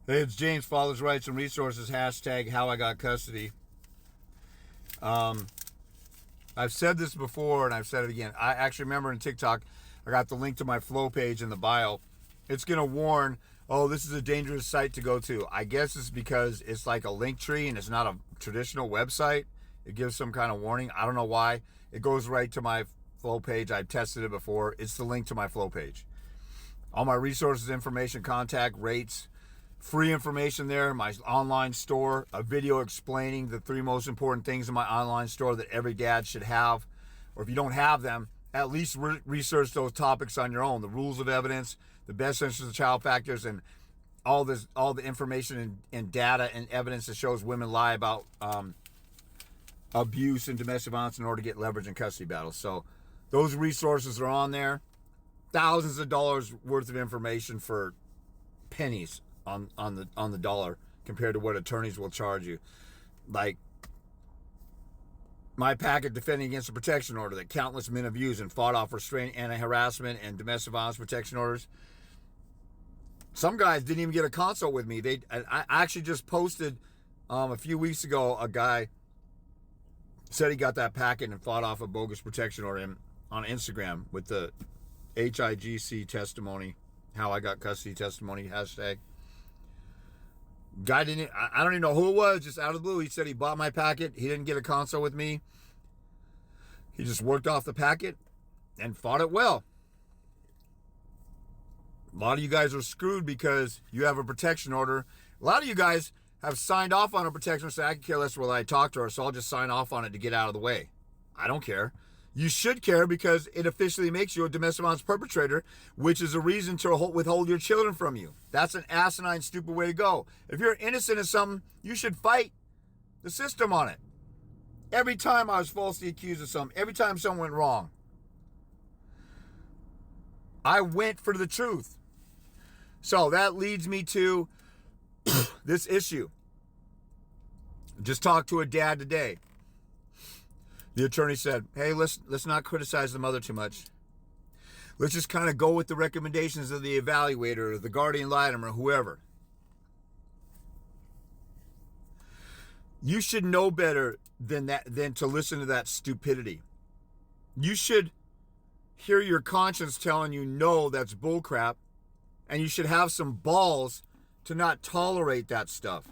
Hey, it's James, Fathers' Rights and Resources, hashtag how I got custody. Um, I've said this before and I've said it again. I actually remember in TikTok, I got the link to my flow page in the bio. It's going to warn, oh, this is a dangerous site to go to. I guess it's because it's like a link tree and it's not a traditional website. It gives some kind of warning. I don't know why. It goes right to my flow page. I've tested it before. It's the link to my flow page. All my resources, information, contact, rates, free information there, my online store, a video explaining the three most important things in my online store that every dad should have. Or if you don't have them, at least research those topics on your own. The rules of evidence, the best interest of child factors, and all the information and data and evidence that shows women lie about abuse and domestic violence in order to get leverage in custody battles. So those resources are on there. Thousands of dollars worth of information for pennies on the dollar compared to what attorneys will charge you. Like my packet defending against a protection order that countless men have used and fought off restraint, anti-harassment, and domestic violence protection orders. Some guys didn't even get a consult with me. I actually just posted a few weeks ago. A guy said he got that packet and fought off a bogus protection order on Instagram with the HIGC testimony, how I got custody testimony hashtag. Guy didn't, I don't even know who it was, just out of the blue. He said he bought my packet. He didn't get a consult with me. He just worked off the packet and fought it well. A lot of you guys are screwed because you have a protection order. A lot of you guys have signed off on a protection order. Say, I can care less whether I talk to her, so I'll just sign off on it to get out of the way. I don't care. You should care because it officially makes you a domestic violence perpetrator, which is a reason to withhold your children from you. That's an asinine, stupid way to go. If you're innocent of something, you should fight the system on it. Every time I was falsely accused of something, every time something went wrong, I went for the truth. So that leads me to this issue. Just talked to a dad today. The attorney said, hey, let's not criticize the mother too much. Let's just kind of go with the recommendations of the evaluator or the guardian ad litem or whoever. You should know better than to listen to that stupidity. You should hear your conscience telling you no, that's bullcrap, and you should have some balls to not tolerate that stuff.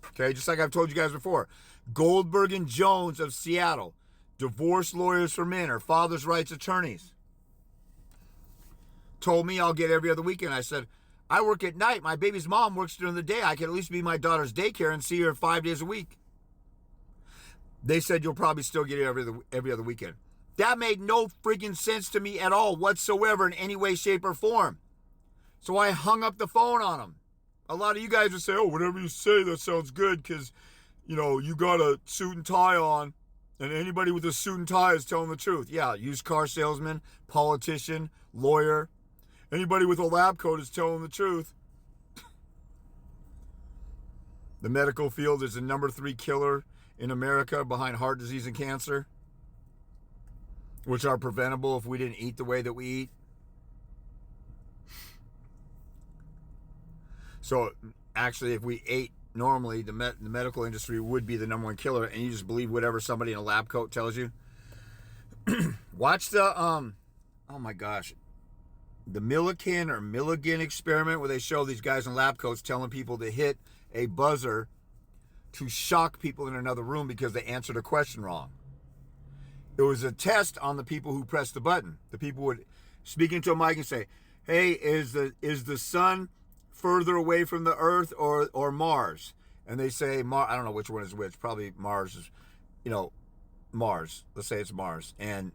Okay, just like I've told you guys before. Goldberg and Jones of Seattle, divorce lawyers for men or fathers' rights attorneys, told me I'll get every other weekend. I said, I work at night. My baby's mom works during the day. I can at least be my daughter's daycare and see her 5 days a week. They said you'll probably still get it every other weekend. That made no freaking sense to me at all whatsoever in any way, shape, or form. So I hung up the phone on them. A lot of you guys would say, oh, whatever you say, that sounds good because, you know, you got a suit and tie on and anybody with a suit and tie is telling the truth. Yeah, used car salesman, politician, lawyer. Anybody with a lab coat is telling the truth. The medical field is the number 3 killer in America behind heart disease and cancer, which are preventable if we didn't eat the way that we eat. So actually, if we ate normally, the medical industry would be the number 1 killer, and you just believe whatever somebody in a lab coat tells you. Watch the oh my gosh, the Milligan experiment where they show these guys in lab coats telling people to hit a buzzer to shock people in another room because they answered a question wrong. It was a test on the people who pressed the button. The people would speak into a mic and say, "Hey, is the sun further away from the Earth or Mars?" And they say I don't know which one is which. Probably Mars is, Mars. Let's say it's Mars, and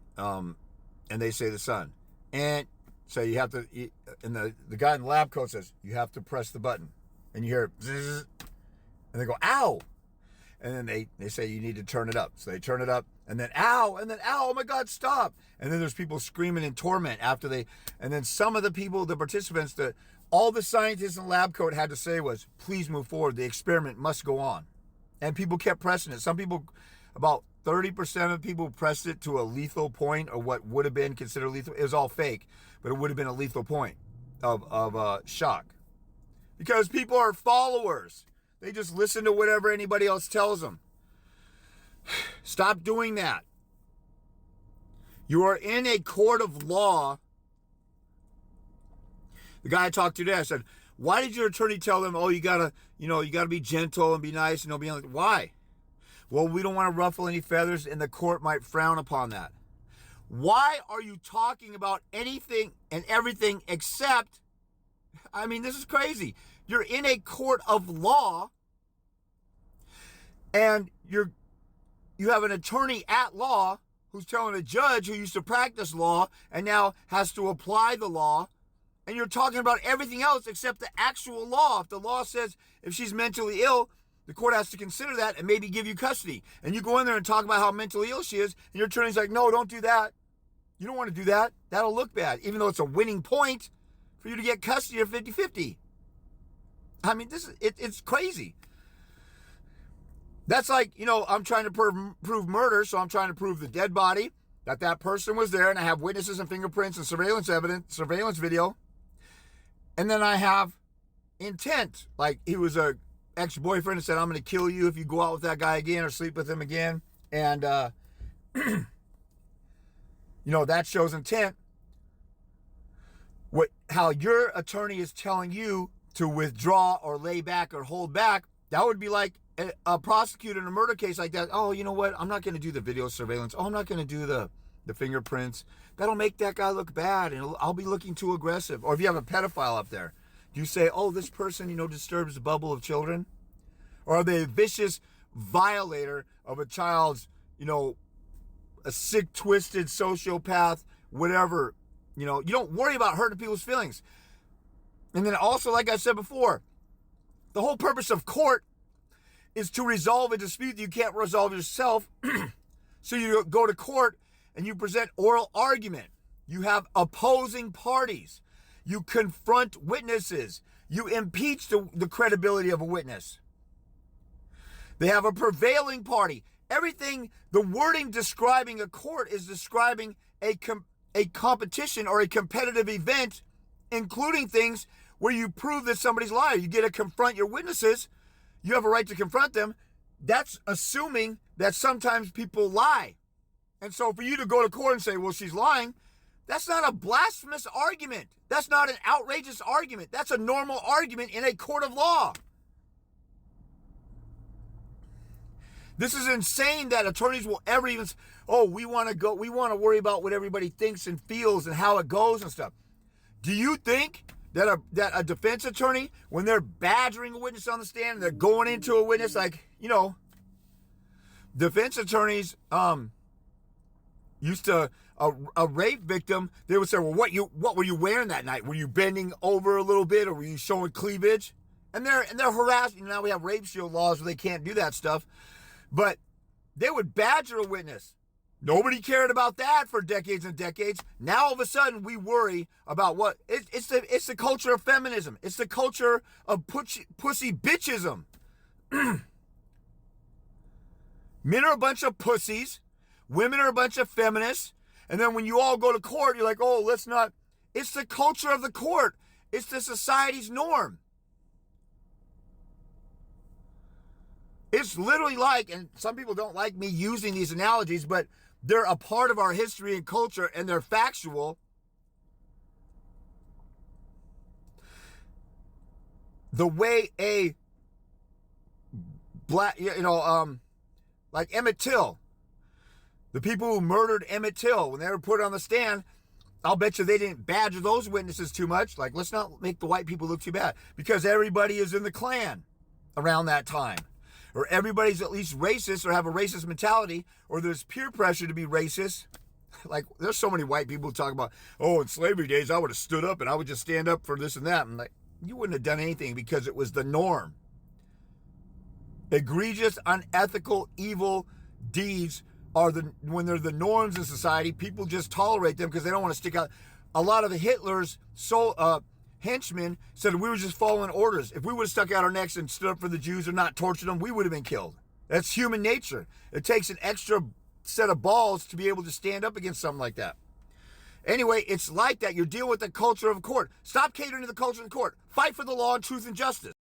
they say the sun, and so you have to. And the guy in the lab coat says you have to press the button, and you hear zzz, and they go ow, and then they say you need to turn it up. So they turn it up, and then ow, oh my God, stop! And then there's people screaming in torment after and then some of the people, the participants, all the scientists in lab coat had to say was, please move forward. The experiment must go on. And people kept pressing it. Some people, about 30% of people pressed it to a lethal point, or what would have been considered lethal. It was all fake, but it would have been a lethal point of shock. because people are followers. They just listen to whatever anybody else tells them. Stop doing that. You are in a court of law. The guy I talked to today, I said, why did your attorney tell them, oh, you gotta be gentle and be nice and be like, why? Well, we don't want to ruffle any feathers and the court might frown upon that. Why are you talking about anything and everything except, I mean, this is crazy. You're in a court of law and you have an attorney at law who's telling a judge who used to practice law and now has to apply the law. And you're talking about everything else except the actual law. If the law says if she's mentally ill, the court has to consider that and maybe give you custody. And you go in there and talk about how mentally ill she is, and your attorney's like, no, don't do that. You don't want to do that. That'll look bad, even though it's a winning point for you to get custody of 50-50. I mean, it's crazy. That's like, I'm trying to prove murder, so I'm trying to prove the dead body, that person was there, and I have witnesses and fingerprints and surveillance evidence, surveillance video. And then I have intent, like he was a ex-boyfriend and said, I'm going to kill you if you go out with that guy again or sleep with him again. And, that shows intent. How your attorney is telling you to withdraw or lay back or hold back, that would be like a prosecutor in a murder case like that. Oh, you know what? I'm not going to do the video surveillance. Oh, I'm not going to do the fingerprints. That'll make that guy look bad and I'll be looking too aggressive. Or if you have a pedophile up there, do you say, oh, this person, disturbs the bubble of children? Or are they a vicious violator of a child's, a sick, twisted sociopath, whatever? You don't worry about hurting people's feelings. And then also, like I said before, the whole purpose of court is to resolve a dispute that you can't resolve yourself. So you go to court and you present oral argument. You have opposing parties. You confront witnesses. You impeach the credibility of a witness. They have a prevailing party. Everything, the wording describing a court is describing a competition or a competitive event, including things where you prove that somebody's liar. You get to confront your witnesses. You have a right to confront them. That's assuming that sometimes people lie. And so for you to go to court and say, well, she's lying, that's not a blasphemous argument. That's not an outrageous argument. That's a normal argument in a court of law. This is insane that attorneys will ever even, we want to worry about what everybody thinks and feels and how it goes and stuff. Do you think that a defense attorney, when they're badgering a witness on the stand and they're going into a witness, defense attorneys used to, a rape victim, they would say, well, what were you wearing that night? Were you bending over a little bit or were you showing cleavage? And they're harassing. Now we have rape shield laws where they can't do that stuff. But they would badger a witness. Nobody cared about that for decades and decades. Now all of a sudden we worry about what? It's the culture of feminism. It's the culture of pussy bitchism. Men are a bunch of pussies. Women are a bunch of feminists. And then when you all go to court, you're like, oh, let's not. It's the culture of the court. It's the society's norm. It's literally like, and some people don't like me using these analogies, but they're a part of our history and culture, and they're factual. The way a black, like Emmett Till, the people who murdered Emmett Till, when they were put on the stand, I'll bet you they didn't badger those witnesses too much. Like, let's not make the white people look too bad, because everybody is in the Klan around that time. Or everybody's at least racist or have a racist mentality, or there's peer pressure to be racist. Like, there's so many white people who talk about, oh, in slavery days, I would have stood up and I would just stand up for this and that. I'm like, you wouldn't have done anything because it was the norm. Egregious, unethical, evil deeds are when they're the norms in society, people just tolerate them because they don't want to stick out. A lot of the Hitler's henchmen said we were just following orders. If we would have stuck out our necks and stood up for the Jews or not tortured them, we would have been killed. That's human nature. It takes an extra set of balls to be able to stand up against something like that. Anyway, it's like that. You're dealing with the culture of court. Stop catering to the culture of the court. Fight for the law and truth and justice.